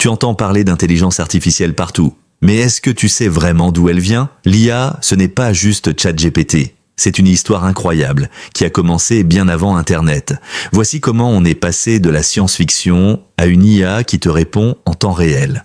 Tu entends parler d'intelligence artificielle partout. Mais est-ce que tu sais vraiment d'où elle vient? L'IA, ce n'est pas juste ChatGPT. C'est une histoire incroyable, qui a commencé bien avant Internet. Voici comment on est passé de la science-fiction à une IA qui te répond en temps réel.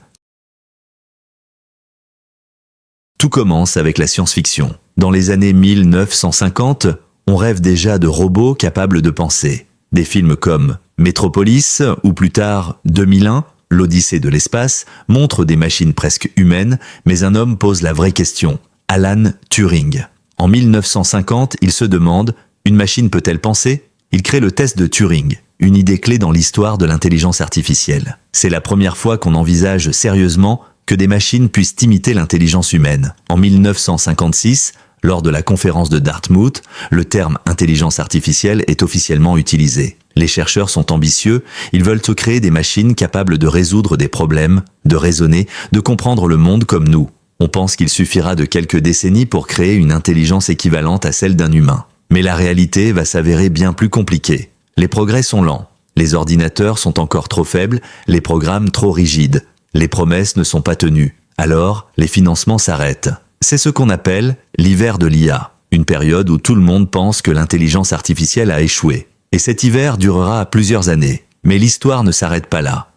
Tout commence avec la science-fiction. Dans les années 1950, on rêve déjà de robots capables de penser. Des films comme Metropolis ou plus tard 2001, l'Odyssée de l'espace, montrent des machines presque humaines, mais un homme pose la vraie question, Alan Turing. En 1950, il se demande « Une machine peut-elle penser ?» Il crée le test de Turing, une idée clé dans l'histoire de l'intelligence artificielle. C'est la première fois qu'on envisage sérieusement que des machines puissent imiter l'intelligence humaine. En 1956, lors de la conférence de Dartmouth, le terme « intelligence artificielle » est officiellement utilisé. Les chercheurs sont ambitieux, ils veulent créer des machines capables de résoudre des problèmes, de raisonner, de comprendre le monde comme nous. On pense qu'il suffira de quelques décennies pour créer une intelligence équivalente à celle d'un humain. Mais la réalité va s'avérer bien plus compliquée. Les progrès sont lents, les ordinateurs sont encore trop faibles, les programmes trop rigides. Les promesses ne sont pas tenues. Alors, les financements s'arrêtent. C'est ce qu'on appelle l'hiver de l'IA, une période où tout le monde pense que l'intelligence artificielle a échoué. Et cet hiver durera plusieurs années. Mais l'histoire ne s'arrête pas là.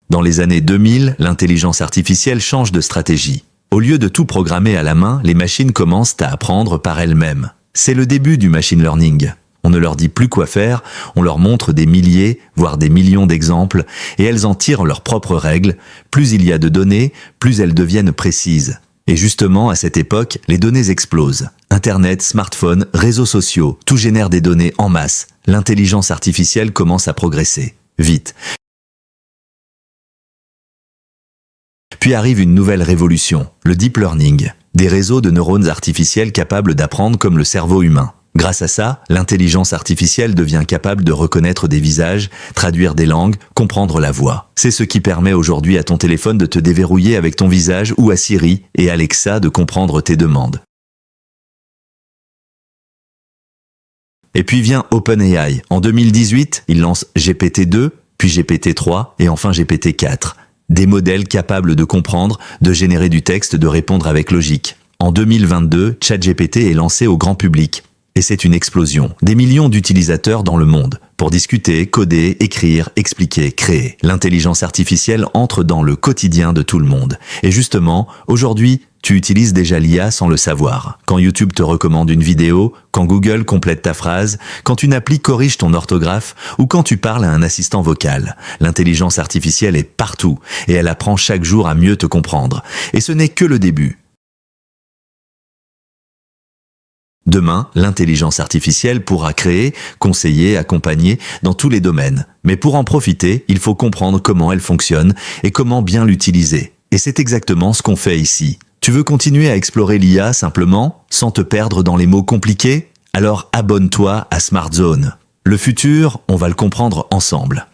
Dans les années 2000, l'intelligence artificielle change de stratégie. Au lieu de tout programmer à la main, les machines commencent à apprendre par elles-mêmes. C'est le début du machine learning. On ne leur dit plus quoi faire, on leur montre des milliers, voire des millions d'exemples, et elles en tirent leurs propres règles. Plus il y a de données, plus elles deviennent précises. Et justement, à cette époque, les données explosent. Internet, smartphones, réseaux sociaux, tout génère des données en masse. L'intelligence artificielle commence à progresser. Vite. Puis arrive une nouvelle révolution, le deep learning, des réseaux de neurones artificiels capables d'apprendre comme le cerveau humain. Grâce à ça, l'intelligence artificielle devient capable de reconnaître des visages, traduire des langues, comprendre la voix. C'est ce qui permet aujourd'hui à ton téléphone de te déverrouiller avec ton visage ou à Siri et Alexa de comprendre tes demandes. Et puis vient OpenAI. En 2018, il lance GPT-2, puis GPT-3 et enfin GPT-4. Des modèles capables de comprendre, de générer du texte, de répondre avec logique. En 2022, ChatGPT est lancé au grand public. Et c'est une explosion. Des millions d'utilisateurs dans le monde. Pour discuter, coder, écrire, expliquer, créer. L'intelligence artificielle entre dans le quotidien de tout le monde. Et justement, aujourd'hui, tu utilises déjà l'IA sans le savoir. Quand YouTube te recommande une vidéo, quand Google complète ta phrase, quand une appli corrige ton orthographe ou quand tu parles à un assistant vocal. L'intelligence artificielle est partout et elle apprend chaque jour à mieux te comprendre. Et ce n'est que le début. Demain, l'intelligence artificielle pourra créer, conseiller, accompagner dans tous les domaines. Mais pour en profiter, il faut comprendre comment elle fonctionne et comment bien l'utiliser. Et c'est exactement ce qu'on fait ici. Tu veux continuer à explorer l'IA simplement, sans te perdre dans les mots compliqués? Alors abonne-toi à Smart Zone. Le futur, on va le comprendre ensemble.